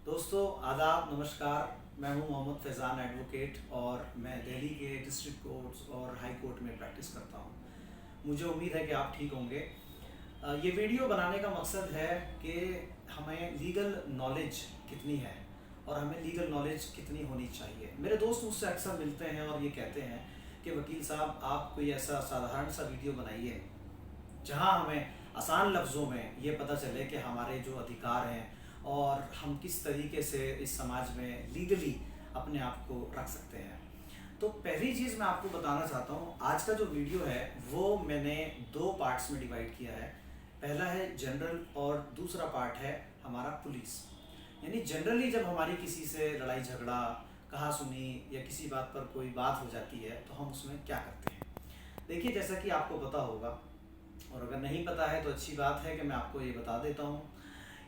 दोस्तों आदाब नमस्कार। मैं हूं मोहम्मद फैज़ान एडवोकेट और मैं दिल्ली के डिस्ट्रिक्ट कोर्ट्स और हाई कोर्ट में प्रैक्टिस करता हूं। मुझे उम्मीद है कि आप ठीक होंगे। ये वीडियो बनाने का मकसद है कि हमें लीगल नॉलेज कितनी है और हमें लीगल नॉलेज कितनी होनी चाहिए। मेरे दोस्त मुझसे अक्सर मिलते हैं और ये कहते हैं कि वकील साहब आप कोई ऐसा साधारण सा वीडियो बनाइए जहां हमें आसान लफ्ज़ों में ये पता चले कि हमारे जो अधिकार हैं और हम किस तरीके से इस समाज में लीगली अपने आप को रख सकते हैं। तो पहली चीज़ मैं आपको बताना चाहता हूँ, आज का जो वीडियो है वो मैंने दो पार्ट्स में डिवाइड किया है। पहला है जनरल और दूसरा पार्ट है हमारा पुलिस। यानी जनरली जब हमारी किसी से लड़ाई झगड़ा, कहा सुनी या किसी बात पर कोई बात हो जाती है तो हम उसमें क्या करते हैं। देखिए, जैसा कि आपको पता होगा और अगर नहीं पता है तो अच्छी बात है कि मैं आपको ये बता देता हूँ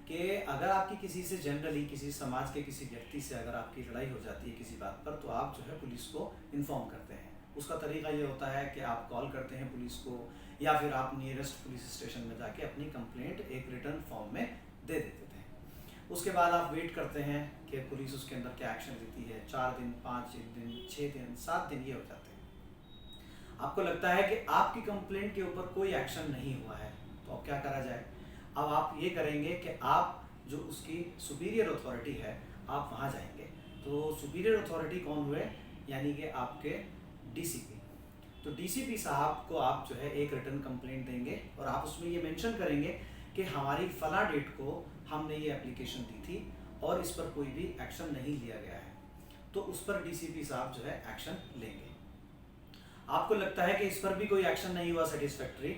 कि अगर आपकी किसी से जनरली किसी समाज के किसी व्यक्ति से अगर आपकी लड़ाई हो जाती है किसी बात पर, तो आप जो है पुलिस को इन्फॉर्म करते हैं। उसका तरीका ये होता है कि आप कॉल करते हैं पुलिस को या फिर आप नियरेस्ट पुलिस स्टेशन में जाके अपनी कंप्लेंट एक रिटर्न फॉर्म में दे देते थे। उसके बाद आप वेट करते हैं कि पुलिस उसके अंदर क्या एक्शन लेती है। 4 दिन, 5 दिन, 6 दिन, 7 दिन ये हो जाते हैं। आपको लगता है कि आपकी कंप्लेंट के ऊपर कोई एक्शन नहीं हुआ है, तो अब क्या करा जाए। अब आप ये करेंगे कि आप जो उसकी सुपीरियर अथॉरिटी है आप वहाँ जाएंगे। तो सुपीरियर अथॉरिटी कौन हुए, यानी कि आपके डीसीपी। तो डीसीपी साहब को आप जो है एक रिटर्न कंप्लेंट देंगे और आप उसमें ये मेंशन करेंगे कि हमारी फला डेट को हमने ये एप्लीकेशन दी थी और इस पर कोई भी एक्शन नहीं लिया गया है। तो उस पर डीसीपी साहब जो है एक्शन लेंगे। आपको लगता है कि इस पर भी कोई एक्शन नहीं हुआ सेटिस्फैक्ट्री,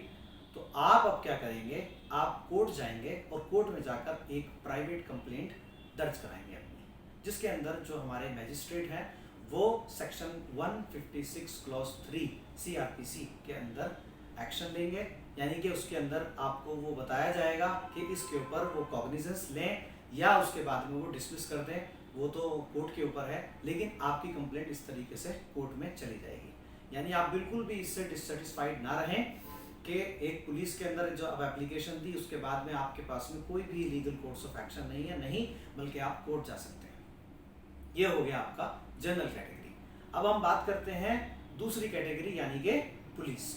तो आप अब क्या करेंगे, आप कोर्ट जाएंगे और कोर्ट में जाकर एक प्राइवेट कंप्लेंट दर्ज कराएंगे अपनी, जिसके अंदर जो हमारे मैजिस्ट्रेट हैं वो सेक्शन 156 क्लॉज 3 सीआरपीसी के अंदर एक्शन लेंगे। यानी कि उसके अंदर आपको वो बताया जाएगा कि इसके ऊपर वो कॉग्निजेंस लें या उसके बाद में वो डिसमिस कर दें, वो तो कोर्ट के ऊपर है, लेकिन आपकी कंप्लेंट इस तरीके से कोर्ट में चली जाएगी। यानी आप बिल्कुल भी इससे डिससेटिस्फाइड ना रहें कि एक पुलिस के अंदर जो अब एप्लीकेशन दी उसके बाद में आपके पास में कोई भी लीगल कोर्स ऑफ एक्शन नहीं है, नहीं, बल्कि आप कोर्ट जा सकते हैं। ये हो गया आपका जनरल कैटेगरी। अब हम बात करते हैं दूसरी कैटेगरी यानी कि पुलिस।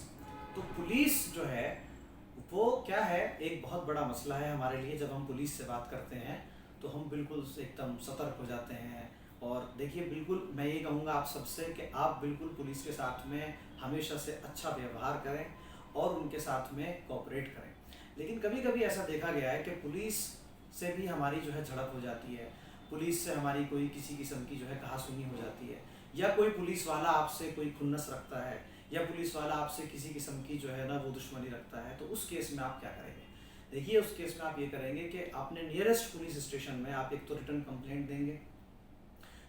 तो पुलिस जो है वो क्या है, एक बहुत बड़ा मसला है हमारे लिए। जब हम पुलिस से बात करते हैं तो हम बिल्कुल एकदम सतर्क हो जाते हैं। और देखिए, बिल्कुल मैं ये कहूँगा आप सबसे कि आप बिल्कुल पुलिस के साथ में हमेशा से अच्छा व्यवहार करें और उनके साथ में कोऑपरेट करें। लेकिन कभी कभी ऐसा देखा गया है कि पुलिस से भी हमारी जो है झड़प हो जाती है, पुलिस से हमारी कोई किसी किस्म की जो है कहासुनी हो जाती है, या कोई पुलिस वाला आपसे कोई खुन्नस रखता है या पुलिस वाला आपसे किसी किस्म की जो है ना वो दुश्मनी रखता है। तो उस केस में आप क्या करेंगे। देखिए, उस केस में आप ये करेंगे कि अपने नियरेस्ट पुलिस स्टेशन में आप एक तो रिटर्न कंप्लेंट देंगे,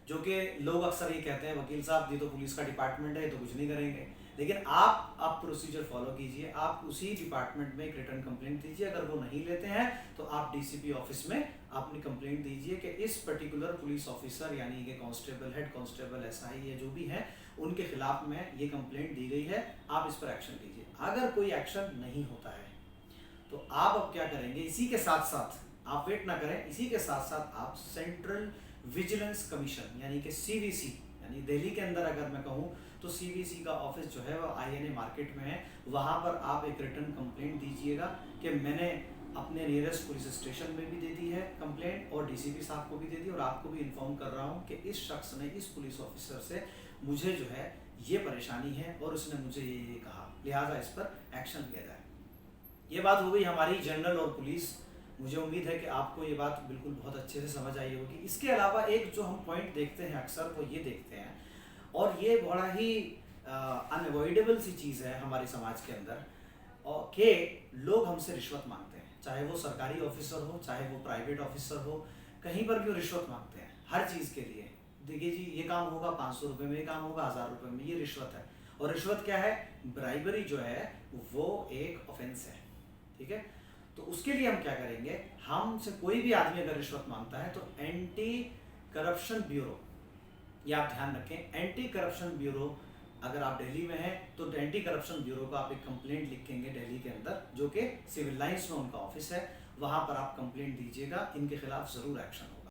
जो कि लोग अक्सर ये कहते हैं वकील साहब ये तो पुलिस का डिपार्टमेंट है तो कुछ नहीं करेंगे, लेकिन आप प्रोसीजर फॉलो कीजिए। आप उसी डिपार्टमेंट में एक रिटर्न कंप्लेंट दीजिए। अगर वो नहीं लेते हैं तो आप डीसीपी ऑफिस में अपनी कंप्लेंट दीजिए कि इस पर्टिकुलर पुलिस ऑफिसर यानी कि कांस्टेबल, हेड कांस्टेबल, एसआई या जो भी है उनके खिलाफ में ये कंप्लेंट दी गई है, आप इस पर एक्शन लीजिए। अगर कोई एक्शन नहीं होता है तो आप अब क्या करेंगे, इसी के साथ साथ आप वेट ना करें, इसी के साथ साथ आप सेंट्रल विजिलेंस कमीशन यानी कि सीवीसी, यानी दिल्ली के अंदर अगर मैं कहूँ तो सीवीसी का ऑफिस जो है वो आईएनए मार्केट में है, वहाँ पर आप एक रिटर्न कंप्लेंट दीजिएगा कि मैंने अपने नियरेस्ट पुलिस स्टेशन में भी दे दी है कंप्लेंट और डीसीपी साहब को भी दे दी और आपको भी इन्फॉर्म कर रहा हूँ कि इस शख्स ने, इस पुलिस ऑफिसर से मुझे जो है ये परेशानी है और उसने मुझे ये कहा, लिहाजा इस पर एक्शन लिया जाए। ये बात हो गई हमारी जनरल और पुलिस। मुझे उम्मीद है कि आपको ये बात बिल्कुल बहुत अच्छे से समझ आई होगी। इसके अलावा एक जो हम पॉइंट देखते हैं अक्सर वो ये देखते हैं, और ये बड़ा ही अनअवॉइडेबल सी चीज़ है हमारे समाज के अंदर, और कि लोग हमसे रिश्वत मांगते हैं, चाहे वो सरकारी ऑफिसर हो चाहे वो प्राइवेट ऑफिसर हो, कहीं पर भी वो रिश्वत मांगते हैं हर चीज़ के लिए। देखिए जी, ये काम होगा 500 रुपये में, ये काम होगा 1000 रुपये में, ये रिश्वत है। और रिश्वत क्या है, ब्राइबरी जो है वो एक ऑफेंस है, ठीक है। तो उसके लिए हम क्या करेंगे, हमसे कोई भी आदमी अगर रिश्वत मांगता है तो एंटी करप्शन ब्यूरो, ये आप ध्यान रखें, एंटी करप्शन ब्यूरो, अगर आप दिल्ली में हैं तो एंटी करप्शन ब्यूरो को आप एक कंप्लेंट लिखेंगे दिल्ली के अंदर, जो कि सिविल लाइंस में उनका ऑफिस है, वहां पर आप कंप्लेंट दीजिएगा, इनके खिलाफ जरूर एक्शन होगा।